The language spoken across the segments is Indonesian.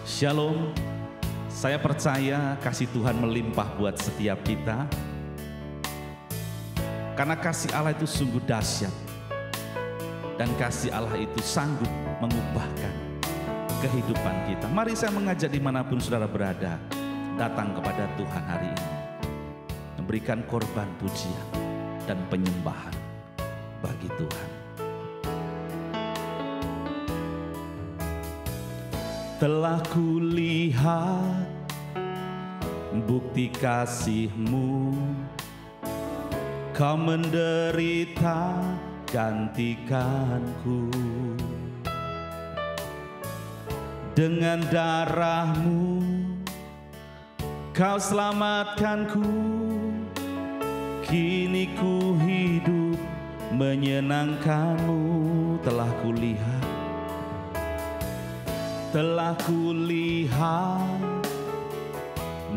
Shalom, saya percaya kasih Tuhan melimpah buat setiap kita. Karena kasih Allah itu sungguh dahsyat. Dan kasih Allah itu sanggup mengubahkan kehidupan kita. Mari saya mengajak dimanapun saudara berada, datang kepada Tuhan hari ini. Memberikan korban pujian dan penyembahan bagi Tuhan. Telah kulihat bukti kasih-Mu, Kau menderita gantikanku. Dengan darah-Mu Kau selamatkanku. Kini ku hidup menyenangkan-Mu. Telah kulihat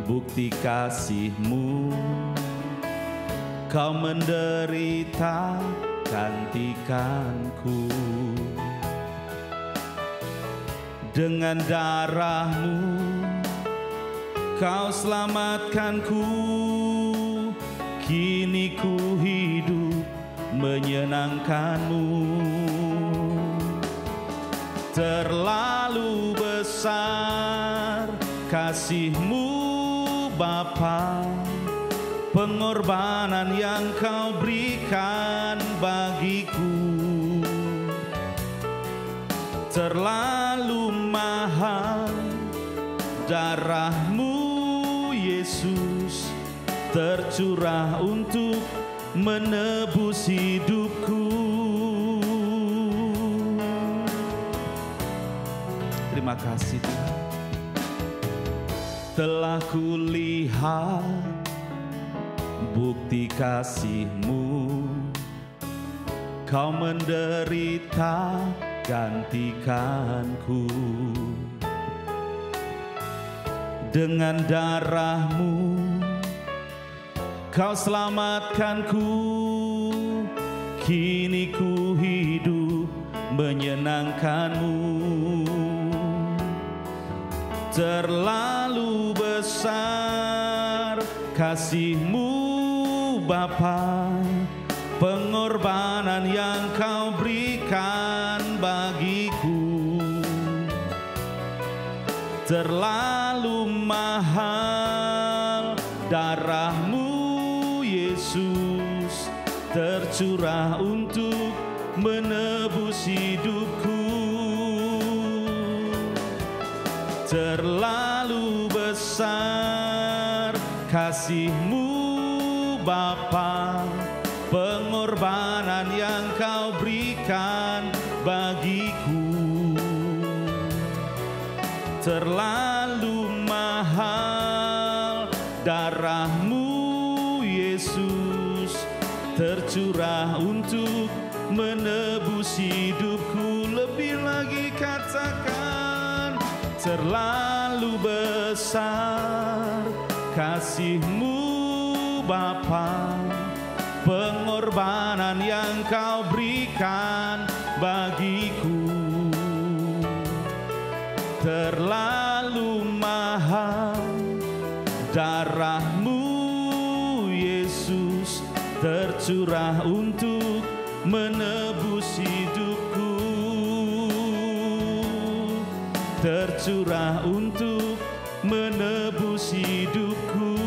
bukti kasih-Mu, Kau menderita gantikanku. Dengan darah-Mu Kau selamatkanku. Kini ku hidup menyenangkan-Mu. Terlalu besar kasih-Mu Bapa, pengorbanan yang Kau berikan bagiku. Terlalu mahal darah-Mu Yesus, tercurah untuk menebus hidupku. Terima kasih Tuhan. Telah kulihat bukti kasih-Mu, Kau menderita gantikanku. Dengan darah-Mu Kau selamatkanku. Kini ku hidup menyenangkan-Mu. Terlalu besar kasih-Mu Bapa, pengorbanan yang Kau berikan bagiku. Terlalu mahal darah-Mu Yesus, tercurah untuk menebus hidupku. Terlalu besar kasih-Mu Bapa, pengorbanan yang Kau berikan bagiku. Terlalu mahal darah-Mu Yesus, tercurah untuk menebus hidupku. Lebih lagi katakan, terlalu besar kasih-Mu Bapa, pengorbanan yang Kau berikan bagiku. Terlalu mahal darah-Mu Yesus, tercurah untuk menebus hidupku. Tercurah untuk menebus hidupku.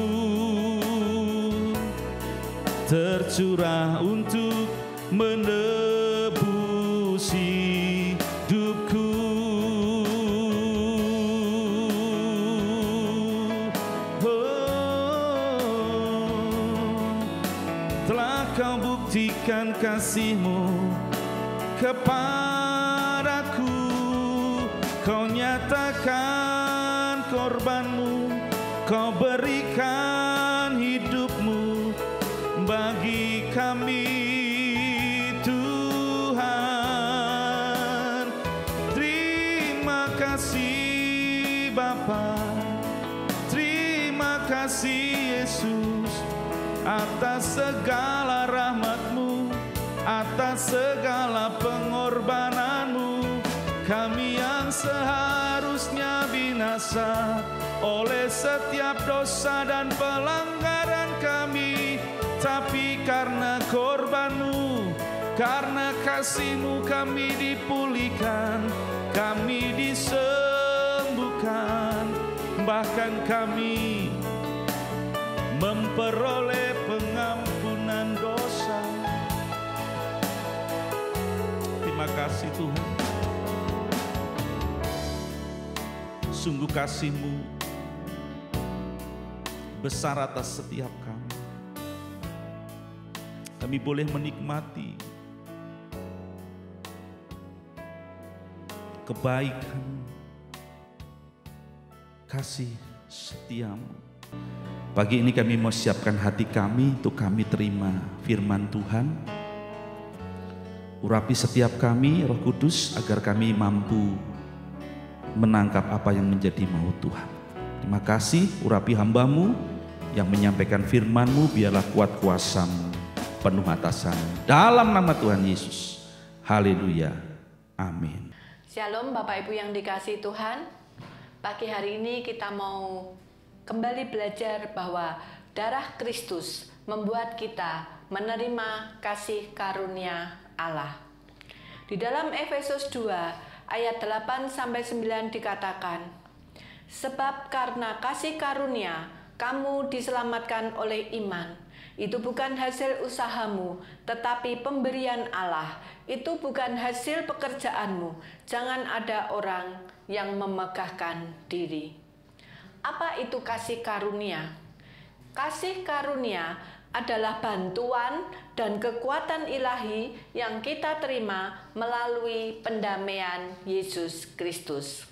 Tercurah untuk menebus hidupku. Telah Kau buktikan kasih-Mu kepadaku. Kau nyatakan korban-Mu, Kau berikan hidup-Mu bagi kami Tuhan. Terima kasih Bapa, terima kasih Yesus, atas segala rahmat-Mu, atas segala pengorbanan-Mu. Kami yang seharusnya binasa binasa oleh setiap dosa dan pelanggaran kami. Tapi karena korban-Mu, karena kasih-Mu kami dipulihkan, kami disembuhkan, bahkan kami memperoleh pengampunan dosa. Terima kasih Tuhan. Sungguh kasih-Mu besar atas setiap kami. Kami boleh menikmati kebaikan, kasih setia-Mu. Pagi ini kami mau siapkan hati kami untuk kami terima firman Tuhan. Urapi setiap kami, Roh Kudus, agar kami mampu menangkap apa yang menjadi mau Tuhan. Terima kasih, urapi hamba-Mu yang menyampaikan firman-Mu, biarlah kuat kuasa-Mu penuh atasan. Dalam nama Tuhan Yesus. Haleluya. Amin. Shalom Bapak Ibu yang dikasihi Tuhan. Pagi hari ini kita mau kembali belajar bahwa darah Kristus membuat kita menerima kasih karunia Allah. Di dalam Efesus 2 ayat 8-9 dikatakan, sebab karena kasih karunia kamu diselamatkan oleh iman. Itu bukan hasil usahamu, tetapi pemberian Allah. Itu bukan hasil pekerjaanmu. Jangan ada orang yang memegahkan diri. Apa itu kasih karunia? Kasih karunia adalah bantuan dan kekuatan ilahi yang kita terima melalui pendamaian Yesus Kristus.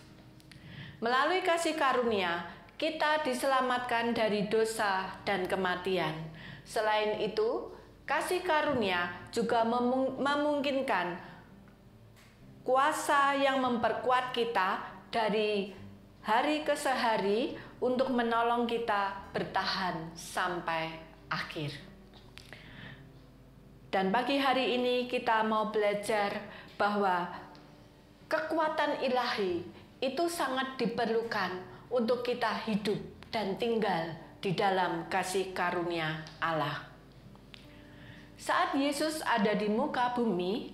Melalui kasih karunia, kita diselamatkan dari dosa dan kematian. Selain itu, kasih karunia juga memungkinkan kuasa yang memperkuat kita dari hari ke hari untuk menolong kita bertahan sampai akhir. Dan pagi hari ini kita mau belajar bahwa kekuatan ilahi itu sangat diperlukan untuk kita hidup dan tinggal di dalam kasih karunia Allah. Saat Yesus ada di muka bumi,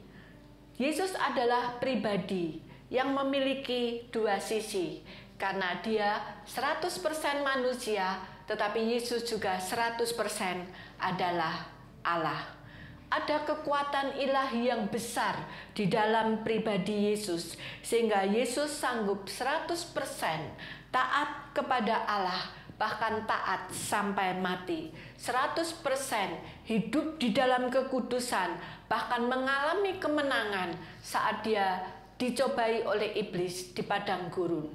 Yesus adalah pribadi yang memiliki dua sisi, karena dia 100% manusia, tetapi Yesus juga 100% adalah Allah. Ada kekuatan ilahi yang besar di dalam pribadi Yesus, sehingga Yesus sanggup 100% taat kepada Allah, bahkan taat sampai mati. 100% hidup di dalam kekudusan, bahkan mengalami kemenangan saat dia dicobai oleh iblis di padang gurun.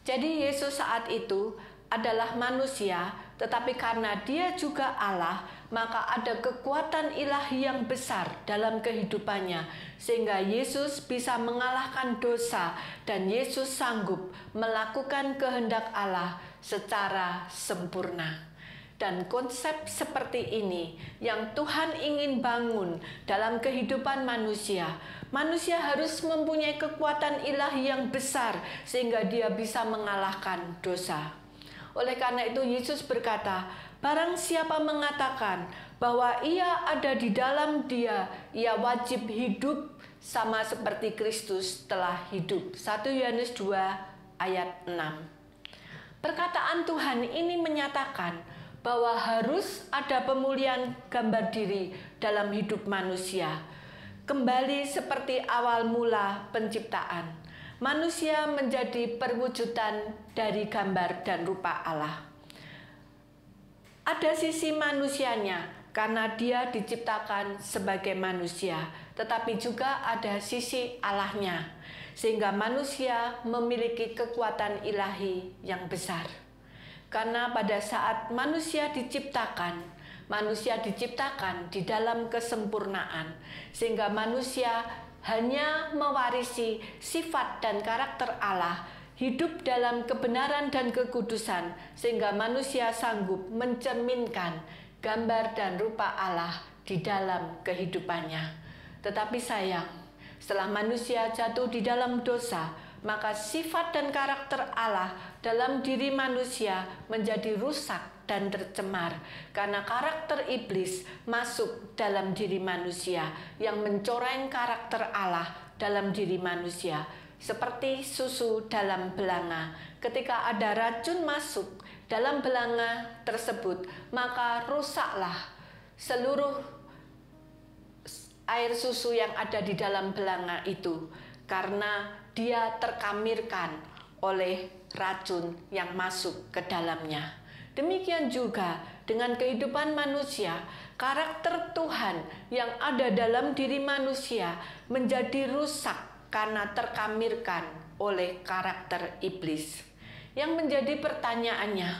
Jadi Yesus saat itu adalah manusia, tetapi karena dia juga Allah, maka ada kekuatan ilahi yang besar dalam kehidupannya, sehingga Yesus bisa mengalahkan dosa dan Yesus sanggup melakukan kehendak Allah secara sempurna. Dan konsep seperti ini yang Tuhan ingin bangun dalam kehidupan manusia. Manusia harus mempunyai kekuatan ilahi yang besar sehingga dia bisa mengalahkan dosa. Oleh karena itu Yesus berkata, barang siapa mengatakan bahwa ia ada di dalam dia, ia wajib hidup sama seperti Kristus telah hidup. 1 Yohanes 2 ayat 6. Perkataan Tuhan ini menyatakan bahwa harus ada pemulihan gambar diri dalam hidup manusia. Kembali seperti awal mula penciptaan. Manusia menjadi perwujudan dari gambar dan rupa Allah. Ada sisi manusianya karena dia diciptakan sebagai manusia, tetapi juga ada sisi Allahnya, sehingga manusia memiliki kekuatan ilahi yang besar. Karena pada saat manusia diciptakan di dalam kesempurnaan, sehingga manusia hanya mewarisi sifat dan karakter Allah, hidup dalam kebenaran dan kekudusan, sehingga manusia sanggup mencerminkan gambar dan rupa Allah di dalam kehidupannya. Tetapi sayang, setelah manusia jatuh di dalam dosa, maka sifat dan karakter Allah dalam diri manusia menjadi rusak dan tercemar karena karakter iblis masuk dalam diri manusia yang mencoreng karakter Allah dalam diri manusia. Seperti susu dalam belanga, ketika ada racun masuk dalam belanga tersebut, maka rusaklah seluruh air susu yang ada di dalam belanga itu, karena dia terkamirkan oleh racun yang masuk ke dalamnya. Demikian juga dengan kehidupan manusia, karakter Tuhan yang ada dalam diri manusia menjadi rusak karena terkamirkan oleh karakter iblis. Yang menjadi pertanyaannya,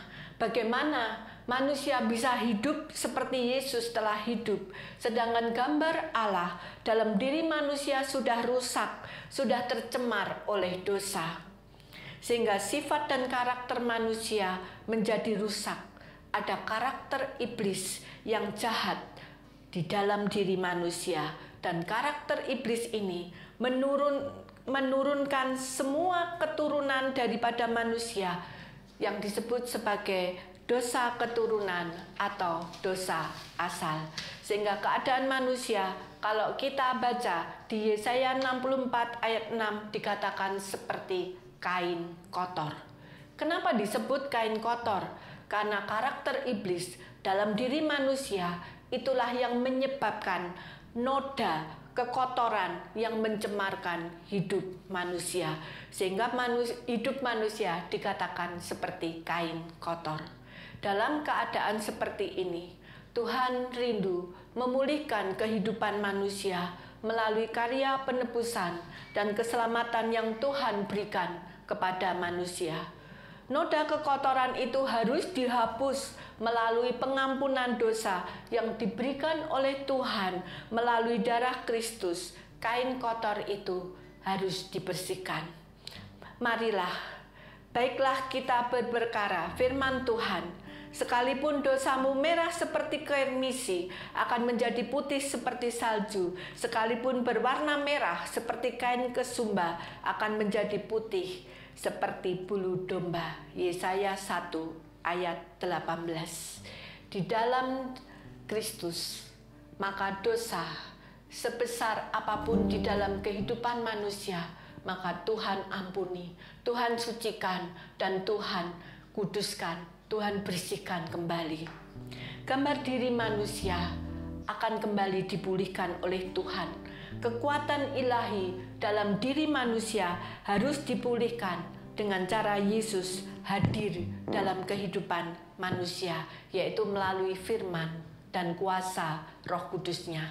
bagaimana manusia bisa hidup seperti Yesus telah hidup, sedangkan gambar Allah dalam diri manusia sudah rusak, sudah tercemar oleh dosa. Sehingga sifat dan karakter manusia menjadi rusak. Ada karakter iblis yang jahat di dalam diri manusia, dan karakter iblis ini menurunkan semua keturunan daripada manusia yang disebut sebagai dosa keturunan atau dosa asal. Sehingga keadaan manusia, kalau kita baca di Yesaya 64 ayat 6 dikatakan seperti kain kotor. Kenapa disebut kain kotor? Karena karakter iblis dalam diri manusia itulah yang menyebabkan noda kekotoran yang mencemarkan hidup manusia, sehingga hidup manusia dikatakan seperti kain kotor. Dalam keadaan seperti ini, Tuhan rindu memulihkan kehidupan manusia melalui karya penebusan dan keselamatan yang Tuhan berikan kepada manusia. Noda kekotoran itu harus dihapus melalui pengampunan dosa yang diberikan oleh Tuhan melalui darah Kristus. Kain kotor itu harus dibersihkan. Marilah, baiklah kita berperkara firman Tuhan. Sekalipun dosamu merah seperti kain misi, akan menjadi putih seperti salju. Sekalipun berwarna merah seperti kain kesumba, akan menjadi putih seperti bulu domba. Yesaya 1 ayat 18. Di dalam Kristus, maka dosa sebesar apapun di dalam kehidupan manusia, maka Tuhan ampuni, Tuhan sucikan, dan Tuhan kuduskan, Tuhan bersihkan kembali. Gambar diri manusia akan kembali dipulihkan oleh Tuhan. Kekuatan ilahi dalam diri manusia harus dipulihkan dengan cara Yesus hadir dalam kehidupan manusia, yaitu melalui firman dan kuasa Roh Kudus-Nya.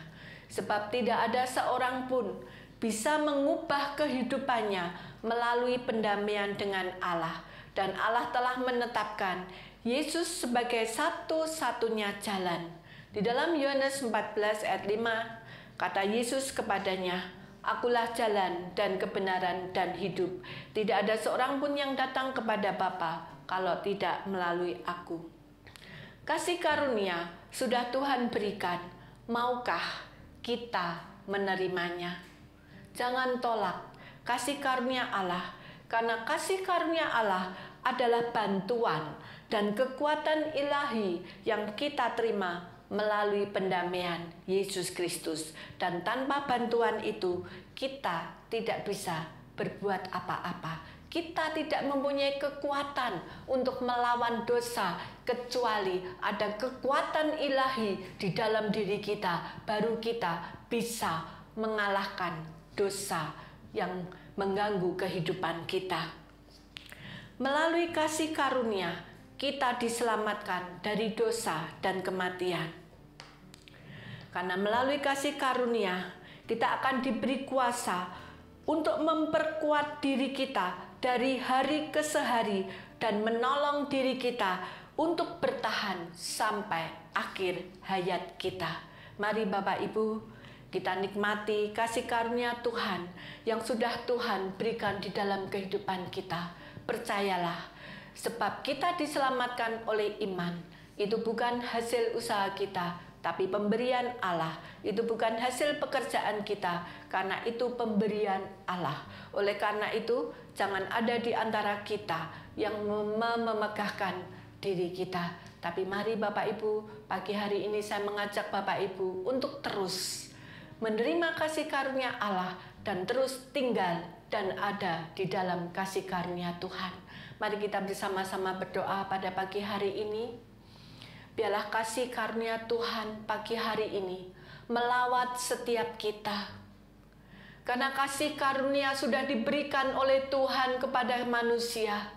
Sebab tidak ada seorang pun bisa mengubah kehidupannya melalui pendamaian dengan Allah, dan Allah telah menetapkan Yesus sebagai satu-satunya jalan. Di dalam Yohanes 14 ayat 5, kata Yesus kepadanya, "Akulah jalan dan kebenaran dan hidup. Tidak ada seorang pun yang datang kepada Bapa kalau tidak melalui aku." Kasih karunia sudah Tuhan berikan. Maukah kita menerimanya? Jangan tolak kasih karunia Allah, karena kasih karunia Allah adalah bantuan dan kekuatan ilahi yang kita terima melalui pendamaian Yesus Kristus. Dan tanpa bantuan itu, kita tidak bisa berbuat apa-apa. Kita tidak mempunyai kekuatan untuk melawan dosa, kecuali ada kekuatan ilahi di dalam diri kita, baru kita bisa mengalahkan dosa yang mengganggu kehidupan kita. Melalui kasih karunia, kita diselamatkan dari dosa dan kematian. Karena melalui kasih karunia, kita akan diberi kuasa untuk memperkuat diri kita dari hari ke hari dan menolong diri kita untuk bertahan sampai akhir hayat kita. Mari Bapak Ibu, kita nikmati kasih karunia Tuhan yang sudah Tuhan berikan di dalam kehidupan kita. Percayalah, sebab kita diselamatkan oleh iman. Itu bukan hasil usaha kita, tapi pemberian Allah. Itu bukan hasil pekerjaan kita, karena itu pemberian Allah. Oleh karena itu, jangan ada di antara kita yang memegahkan diri kita. Tapi mari Bapak Ibu, pagi hari ini saya mengajak Bapak Ibu untuk terus menerima kasih karunia Allah dan terus tinggal dan ada di dalam kasih karunia Tuhan. Mari kita bersama-sama berdoa pada pagi hari ini. Biarlah kasih karunia Tuhan pagi hari ini melawat setiap kita. Karena kasih karunia sudah diberikan oleh Tuhan kepada manusia.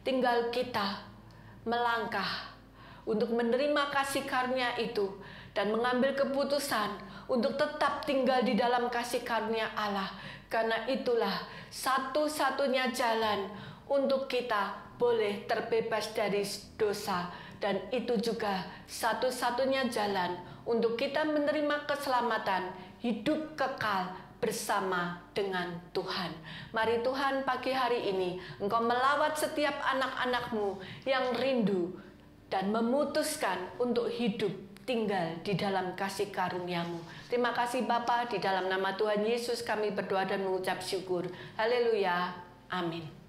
Tinggal kita melangkah untuk menerima kasih karunia itu dan mengambil keputusan untuk tetap tinggal di dalam kasih karunia Allah. Karena itulah satu-satunya jalan untuk kita boleh terbebas dari dosa. Dan itu juga satu-satunya jalan untuk kita menerima keselamatan, hidup kekal bersama dengan Tuhan. Mari Tuhan pagi hari ini Engkau melawat setiap anak-anak-Mu yang rindu dan memutuskan untuk hidup tinggal di dalam kasih karunia-Mu. Terima kasih Bapa, di dalam nama Tuhan Yesus kami berdoa dan mengucap syukur. Haleluya. Amin.